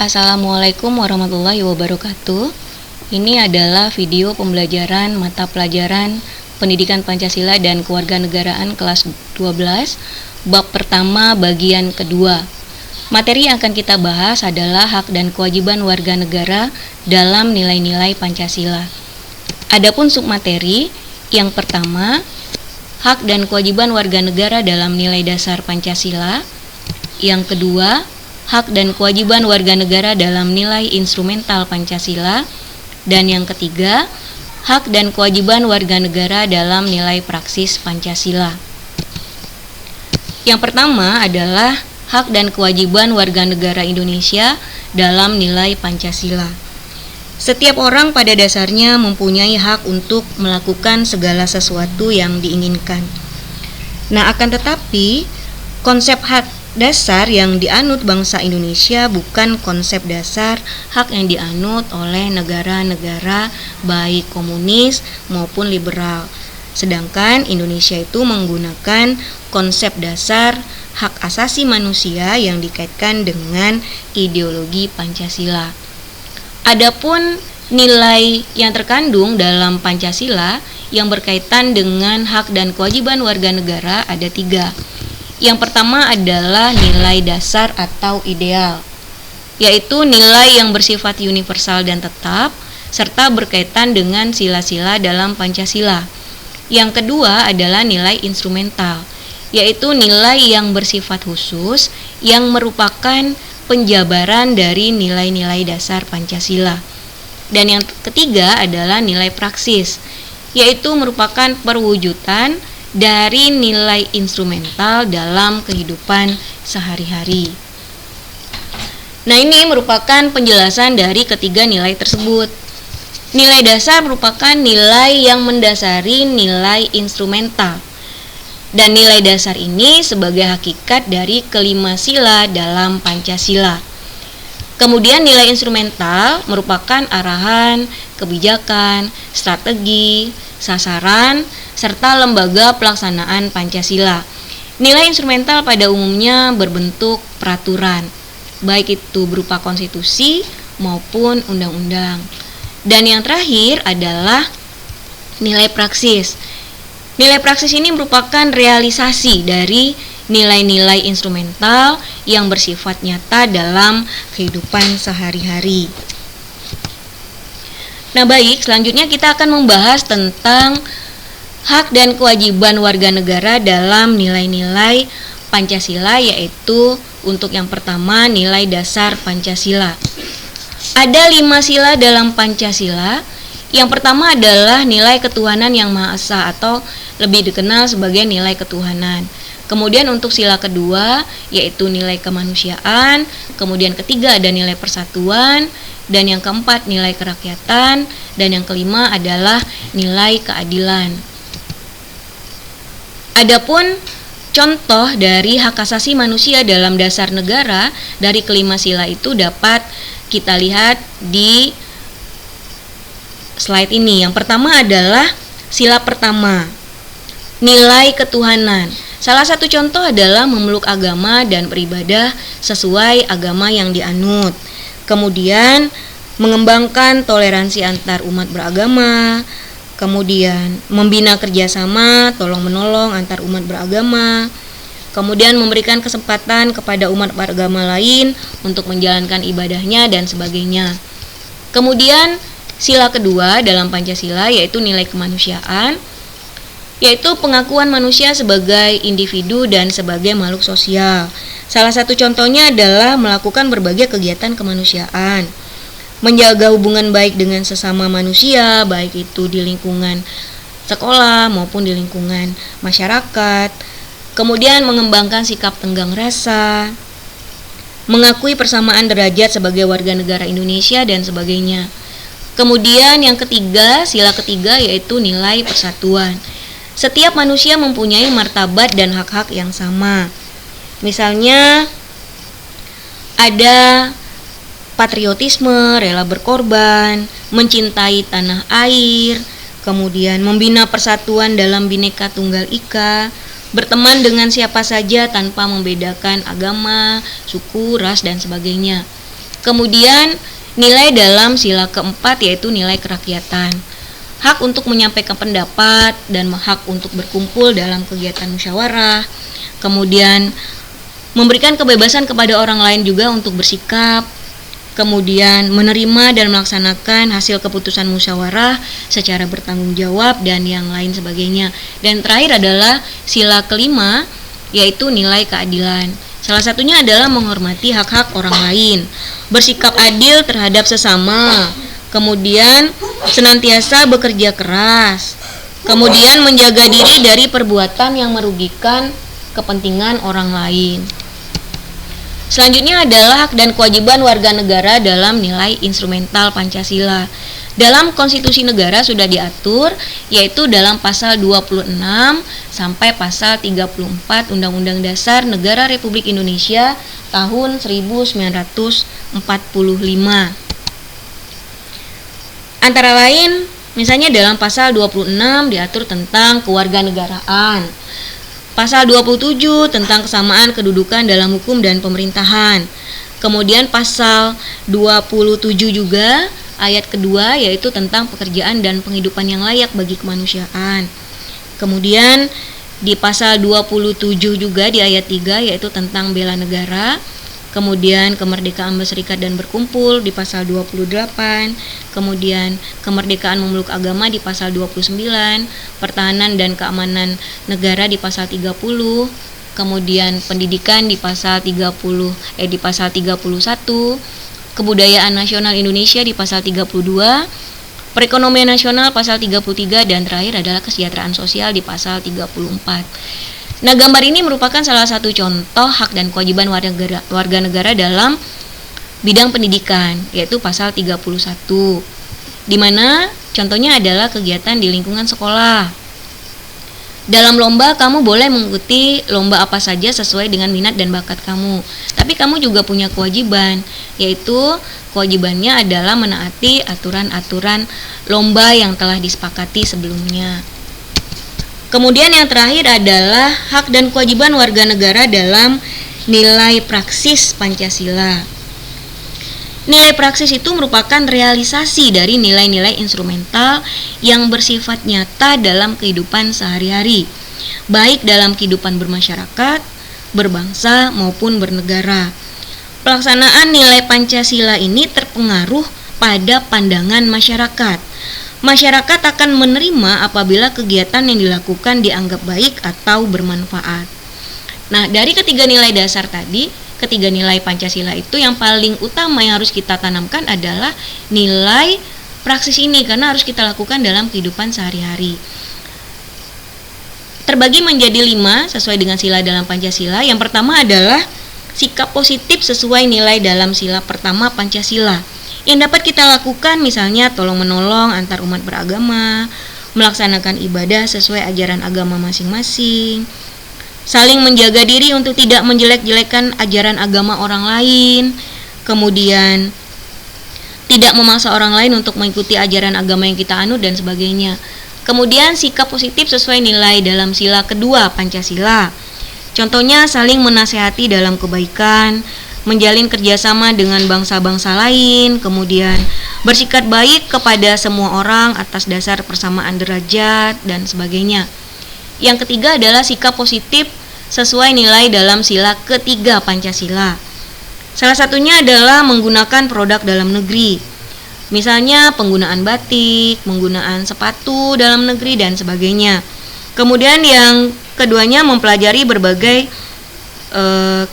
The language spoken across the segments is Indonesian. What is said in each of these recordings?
Assalamualaikum warahmatullahi wabarakatuh. Ini adalah video pembelajaran mata pelajaran Pendidikan Pancasila dan Kewarganegaraan kelas 12, bab pertama bagian kedua. Materi yang akan kita bahas adalah hak dan kewajiban warga negara dalam nilai-nilai Pancasila. Adapun submateri yang pertama, hak dan kewajiban warga negara dalam nilai dasar Pancasila. Yang kedua, hak dan kewajiban warga negara dalam nilai instrumental Pancasila. Dan yang ketiga, hak dan kewajiban warga negara dalam nilai praksis Pancasila. Yang pertama adalah hak dan kewajiban warga negara Indonesia dalam nilai Pancasila. Setiap orang pada dasarnya mempunyai hak untuk melakukan segala sesuatu yang diinginkan. Nah, akan tetapi konsep hak dasar yang dianut bangsa Indonesia bukan konsep dasar hak yang dianut oleh negara-negara baik komunis maupun liberal. Sedangkan Indonesia itu menggunakan konsep dasar hak asasi manusia yang dikaitkan dengan ideologi Pancasila. Adapun nilai yang terkandung dalam Pancasila yang berkaitan dengan hak dan kewajiban warga negara ada 3. Yang pertama adalah nilai dasar atau ideal, yaitu nilai yang bersifat universal dan tetap, serta berkaitan dengan sila-sila dalam Pancasila. Yang kedua adalah nilai instrumental, yaitu nilai yang bersifat khusus yang merupakan penjabaran dari nilai-nilai dasar Pancasila. Dan yang ketiga adalah nilai praksis, yaitu merupakan perwujudan dari nilai instrumental dalam kehidupan sehari-hari. Nah, ini merupakan penjelasan dari ketiga nilai tersebut. Nilai dasar merupakan nilai yang mendasari nilai instrumental. Dan nilai dasar ini sebagai hakikat dari kelima sila dalam Pancasila. Kemudian nilai instrumental merupakan arahan, kebijakan, strategi, sasaran, serta lembaga pelaksanaan Pancasila. Nilai instrumental pada umumnya berbentuk peraturan, baik itu berupa konstitusi maupun undang-undang. Dan yang terakhir adalah nilai praksis. Nilai praksis ini merupakan realisasi dari nilai-nilai instrumental yang bersifat nyata dalam kehidupan sehari-hari. Nah, baik, selanjutnya kita akan membahas tentang hak dan kewajiban warga negara dalam nilai-nilai Pancasila, yaitu untuk yang pertama nilai dasar Pancasila. Ada 5 sila dalam Pancasila. Yang pertama adalah nilai ketuhanan yang Maha Esa atau lebih dikenal sebagai nilai ketuhanan. Kemudian untuk sila kedua yaitu nilai kemanusiaan, kemudian ketiga ada nilai persatuan, dan yang keempat nilai kerakyatan, dan yang kelima adalah nilai keadilan. Adapun contoh dari hak asasi manusia dalam dasar negara dari kelima sila itu dapat kita lihat di slide ini. Yang pertama adalah sila pertama, nilai ketuhanan. Salah satu contoh adalah memeluk agama dan beribadah sesuai agama yang dianut. Kemudian mengembangkan toleransi antar umat beragama. Kemudian membina kerjasama tolong-menolong antar umat beragama. Kemudian memberikan kesempatan kepada umat beragama lain untuk menjalankan ibadahnya dan sebagainya. Kemudian sila kedua dalam Pancasila yaitu nilai kemanusiaan, yaitu pengakuan manusia sebagai individu dan sebagai makhluk sosial. Salah satu contohnya adalah melakukan berbagai kegiatan kemanusiaan, menjaga hubungan baik dengan sesama manusia, baik itu di lingkungan sekolah maupun di lingkungan masyarakat. Kemudian mengembangkan sikap tenggang rasa, mengakui persamaan derajat sebagai warga negara Indonesia dan sebagainya. Kemudian yang ketiga, sila ketiga yaitu nilai persatuan. Setiap manusia mempunyai martabat dan hak-hak yang sama. Misalnya ada patriotisme, rela berkorban, mencintai tanah air, kemudian membina persatuan dalam Bhinneka Tunggal Ika, berteman dengan siapa saja tanpa membedakan agama, suku, ras, dan sebagainya. Kemudian nilai dalam sila keempat yaitu nilai kerakyatan. Hak untuk menyampaikan pendapat dan hak untuk berkumpul dalam kegiatan musyawarah. Kemudian memberikan kebebasan kepada orang lain juga untuk bersikap. Kemudian menerima dan melaksanakan hasil keputusan musyawarah secara bertanggung jawab dan yang lain sebagainya. Dan terakhir adalah sila kelima yaitu nilai keadilan. Salah satunya adalah menghormati hak-hak orang lain, bersikap adil terhadap sesama, kemudian senantiasa bekerja keras, kemudian menjaga diri dari perbuatan yang merugikan kepentingan orang lain. Selanjutnya adalah hak dan kewajiban warga negara dalam nilai instrumental Pancasila. Dalam konstitusi negara sudah diatur, yaitu dalam pasal 26 sampai pasal 34 Undang-Undang Dasar Negara Republik Indonesia tahun 1945. Antara lain, misalnya dalam pasal 26 diatur tentang kewarganegaraan. Pasal 27 tentang kesamaan kedudukan dalam hukum dan pemerintahan. Kemudian pasal 27 juga ayat kedua yaitu tentang pekerjaan dan penghidupan yang layak bagi kemanusiaan. Kemudian di pasal 27 juga di ayat 3 yaitu tentang bela negara. Kemudian kemerdekaan berserikat dan berkumpul di pasal 28, kemudian kemerdekaan memeluk agama di pasal 29, pertahanan dan keamanan negara di pasal 30, kemudian pendidikan di pasal 31, kebudayaan nasional Indonesia di pasal 32, perekonomian nasional pasal 33, dan terakhir adalah kesejahteraan sosial di pasal 34. Nah, gambar ini merupakan salah satu contoh hak dan kewajiban warga negara dalam bidang pendidikan, yaitu pasal 31, di mana contohnya adalah kegiatan di lingkungan sekolah. Dalam lomba, kamu boleh mengikuti lomba apa saja sesuai dengan minat dan bakat kamu. Tapi kamu juga punya kewajiban, yaitu kewajibannya adalah menaati aturan-aturan lomba yang telah disepakati sebelumnya. Kemudian yang terakhir adalah hak dan kewajiban warga negara dalam nilai praksis Pancasila. Nilai praksis itu merupakan realisasi dari nilai-nilai instrumental yang bersifat nyata dalam kehidupan sehari-hari, baik dalam kehidupan bermasyarakat, berbangsa, maupun bernegara. Pelaksanaan nilai Pancasila ini terpengaruh pada pandangan masyarakat. Masyarakat akan menerima apabila kegiatan yang dilakukan dianggap baik atau bermanfaat. Nah, dari ketiga nilai dasar tadi, ketiga nilai Pancasila itu yang paling utama yang harus kita tanamkan adalah nilai praksis ini, karena harus kita lakukan dalam kehidupan sehari-hari. Terbagi menjadi 5 sesuai dengan sila dalam Pancasila. Yang pertama adalah sikap positif sesuai nilai dalam sila pertama Pancasila. Yang dapat kita lakukan misalnya tolong-menolong antar umat beragama, melaksanakan ibadah sesuai ajaran agama masing-masing, saling menjaga diri untuk tidak menjelek-jelekan ajaran agama orang lain, kemudian tidak memaksa orang lain untuk mengikuti ajaran agama yang kita anut dan sebagainya. Kemudian sikap positif sesuai nilai dalam sila kedua Pancasila. Contohnya saling menasehati dalam kebaikan, menjalin kerjasama dengan bangsa-bangsa lain, kemudian bersikap baik kepada semua orang atas dasar persamaan derajat, dan sebagainya. Yang ketiga adalah sikap positif sesuai nilai dalam sila ketiga Pancasila. Salah satunya adalah menggunakan produk dalam negeri, misalnya penggunaan batik, penggunaan sepatu dalam negeri, dan sebagainya. Kemudian yang keduanya mempelajari berbagai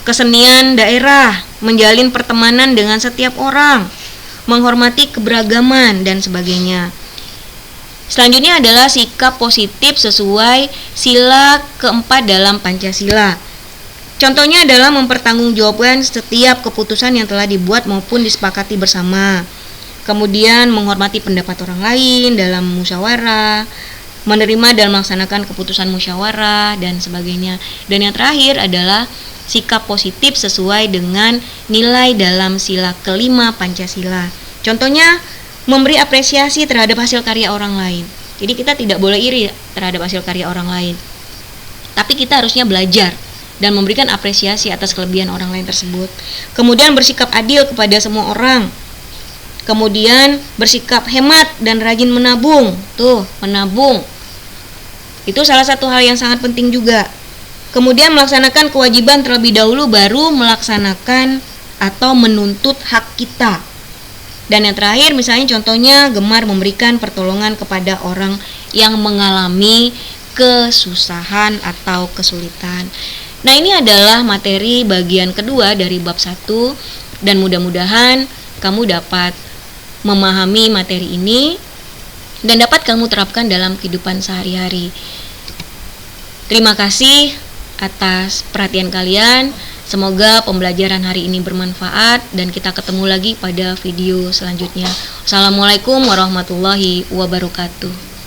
kesenian daerah, menjalin pertemanan dengan setiap orang, menghormati keberagaman, dan sebagainya. Selanjutnya adalah sikap positif sesuai sila keempat dalam Pancasila. Contohnya adalah mempertanggungjawabkan setiap keputusan yang telah dibuat maupun disepakati bersama. Kemudian menghormati pendapat orang lain dalam musyawarah, menerima dan melaksanakan keputusan musyawarah, dan sebagainya. Dan yang terakhir adalah sikap positif sesuai dengan nilai dalam sila kelima Pancasila. Contohnya, memberi apresiasi terhadap hasil karya orang lain. Jadi kita tidak boleh iri terhadap hasil karya orang lain, tapi kita harusnya belajar dan memberikan apresiasi atas kelebihan orang lain tersebut. Kemudian bersikap adil kepada semua orang. Kemudian bersikap hemat dan rajin menabung. Tuh, menabung. Itu salah satu hal yang sangat penting juga. Kemudian melaksanakan kewajiban terlebih dahulu baru melaksanakan atau menuntut hak kita. Dan yang terakhir misalnya contohnya gemar memberikan pertolongan kepada orang yang mengalami kesusahan atau kesulitan. Nah, ini adalah materi bagian kedua dari bab 1 dan mudah-mudahan kamu dapat memahami materi ini dan dapat kamu terapkan dalam kehidupan sehari-hari. Terima kasih atas perhatian kalian. Semoga pembelajaran hari ini bermanfaat dan kita ketemu lagi pada video selanjutnya. Assalamualaikum warahmatullahi wabarakatuh.